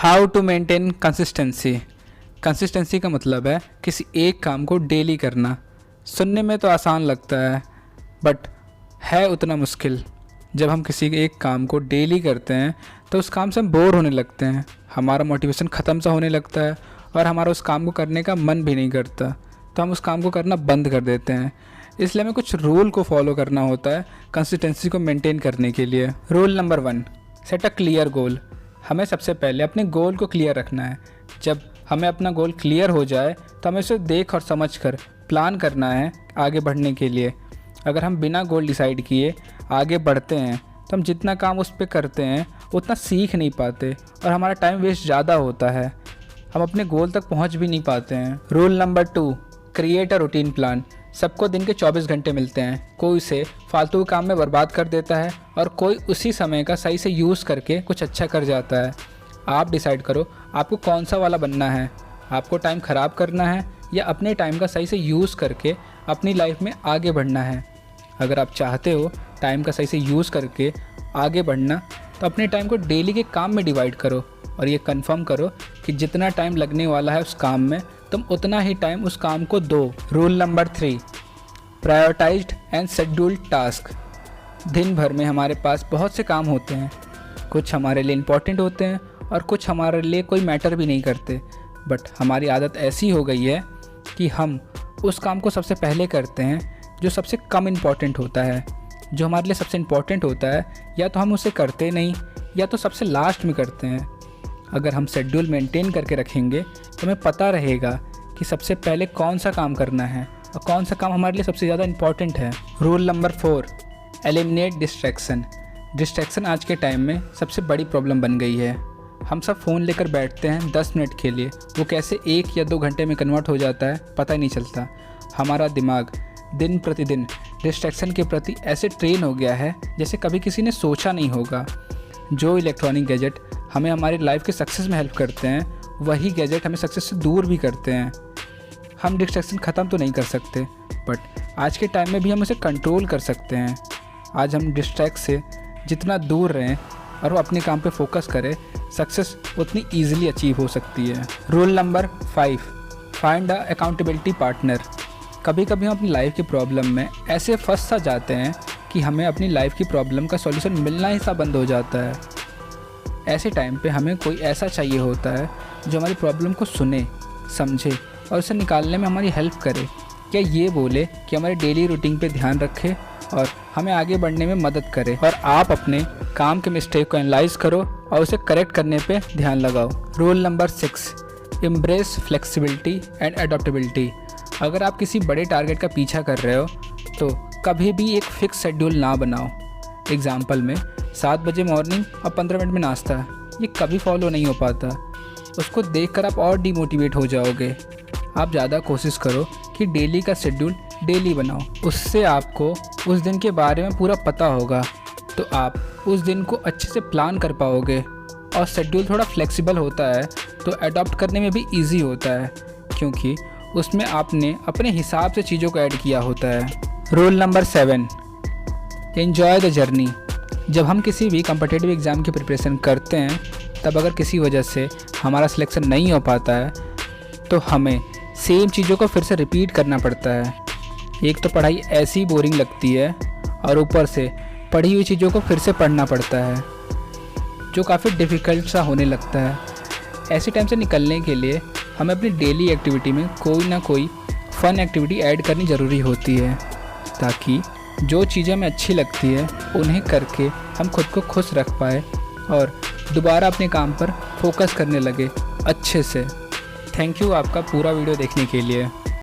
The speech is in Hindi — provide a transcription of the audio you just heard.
How to maintain consistency. Consistency का मतलब है किसी एक काम को डेली करना। सुनने में तो आसान लगता है बट है उतना मुश्किल। जब हम किसी एक काम को डेली करते हैं तो उस काम से हम बोर होने लगते हैं, हमारा मोटिवेशन ख़त्म सा होने लगता है और हमारा उस काम को करने का मन भी नहीं करता, तो हम उस काम को करना बंद कर देते हैं। इसलिए हमें कुछ रूल को फॉलो करना होता है कंसिस्टेंसी को मेंटेन करने के लिए। Rule number 1, set a clear goal. हमें सबसे पहले अपने गोल को क्लियर रखना है। जब हमें अपना गोल क्लियर हो जाए तो हमें उसे देख और समझ कर प्लान करना है आगे बढ़ने के लिए। अगर हम बिना गोल डिसाइड किए आगे बढ़ते हैं तो हम जितना काम उस पर करते हैं उतना सीख नहीं पाते और हमारा टाइम वेस्ट ज़्यादा होता है, हम अपने गोल तक पहुंच भी नहीं पाते हैं। Rule number 2, create a routine plan. सबको दिन के 24 घंटे मिलते हैं, कोई उसे फालतू काम में बर्बाद कर देता है और कोई उसी समय का सही से यूज़ करके कुछ अच्छा कर जाता है। आप डिसाइड करो आपको कौन सा वाला बनना है। आपको टाइम ख़राब करना है या अपने टाइम का सही से यूज़ करके अपनी लाइफ में आगे बढ़ना है। अगर आप चाहते हो टाइम का सही से यूज़ करके आगे बढ़ना तो अपने टाइम को डेली के काम में डिवाइड करो और ये कंफर्म करो कि जितना टाइम लगने वाला है उस काम में तुम उतना ही टाइम उस काम को दो। Rule number 3, prioritised and scheduled task. दिन भर में हमारे पास बहुत से काम होते हैं, कुछ हमारे लिए इम्पॉर्टेंट होते हैं और कुछ हमारे लिए कोई मैटर भी नहीं करते, बट हमारी आदत ऐसी हो गई है कि हम उस काम को सबसे पहले करते हैं जो सबसे कम इम्पॉर्टेंट होता है। जो हमारे लिए सबसे इम्पॉर्टेंट होता है या तो हम उसे करते नहीं या तो सबसे लास्ट में करते हैं। अगर हम शेड्यूल मेंटेन करके रखेंगे तो हमें पता रहेगा कि सबसे पहले कौन सा काम करना है और कौन सा काम हमारे लिए सबसे ज़्यादा इम्पॉर्टेंट है। Rule number 4, eliminate distraction. Distraction आज के टाइम में सबसे बड़ी प्रॉब्लम बन गई है। हम सब फ़ोन लेकर बैठते हैं 10 मिनट के लिए, वो कैसे 1 या 2 घंटे में कन्वर्ट हो जाता है पता ही नहीं चलता। हमारा दिमाग दिन प्रतिदिन डिस्ट्रैक्शन के प्रति ऐसे ट्रेन हो गया है जैसे कभी किसी ने सोचा नहीं होगा। जो इलेक्ट्रॉनिक गैजेट हमें हमारी लाइफ के सक्सेस में हेल्प करते हैं वही गैजेट हमें सक्सेस से दूर भी करते हैं। हम डिस्ट्रैक्शन ख़त्म तो नहीं कर सकते बट आज के टाइम में भी हम उसे कंट्रोल कर सकते हैं। आज हम डिस्ट्रैक्ट से जितना दूर रहें और वो अपने काम पे फोकस करें, सक्सेस उतनी ईजिली अचीव हो सकती है। Rule number 5, find a accountability partner. कभी कभी हम अपनी लाइफ की प्रॉब्लम में ऐसे फंस सा जाते हैं कि हमें अपनी लाइफ की प्रॉब्लम का सॉल्यूशन मिलना ही सा बंद हो जाता है। ऐसे टाइम पे हमें कोई ऐसा चाहिए होता है जो हमारी प्रॉब्लम को सुने, समझे और उसे निकालने में हमारी हेल्प करे, या ये बोले कि हमारे डेली रूटीन पे ध्यान रखे और हमें आगे बढ़ने में मदद करे। और आप अपने काम के मिस्टेक को एनालाइज करो और उसे करेक्ट करने पे ध्यान लगाओ। Rule number 6, embrace flexibility and adaptability. अगर आप किसी बड़े टारगेट का पीछा कर रहे हो तो कभी भी एक फिक्स शेड्यूल ना बनाओ। एग्जाम्पल में 7 बजे मॉर्निंग और 15 मिनट में नाश्ता, ये कभी फॉलो नहीं हो पाता। उसको देखकर आप और डिमोटिवेट हो जाओगे। आप ज़्यादा कोशिश करो कि डेली का शेड्यूल डेली बनाओ, उससे आपको उस दिन के बारे में पूरा पता होगा तो आप उस दिन को अच्छे से प्लान कर पाओगे। और शेड्यूल थोड़ा फ्लेक्सिबल होता है तो अडॉप्ट करने में भी ईजी होता है क्योंकि उसमें आपने अपने हिसाब से चीज़ों को ऐड किया होता है। Rule number 7, enjoy the journey. जब हम किसी भी कॉम्पिटिटिव एग्ज़ाम की प्रिपरेशन करते हैं तब अगर किसी वजह से हमारा सिलेक्शन नहीं हो पाता है तो हमें सेम चीज़ों को फिर से रिपीट करना पड़ता है। एक तो पढ़ाई ऐसी बोरिंग लगती है और ऊपर से पढ़ी हुई चीज़ों को फिर से पढ़ना पड़ता है जो काफ़ी डिफ़िकल्ट सा होने लगता है। ऐसे टाइम से निकलने के लिए हमें अपनी डेली एक्टिविटी में कोई ना कोई फ़न एक्टिविटी ऐड करनी ज़रूरी होती है ताकि जो चीज़ें हमें अच्छी लगती है उन्हें करके हम खुद को खुश रख पाए और दोबारा अपने काम पर फोकस करने लगे अच्छे से। थैंक यू आपका पूरा वीडियो देखने के लिए।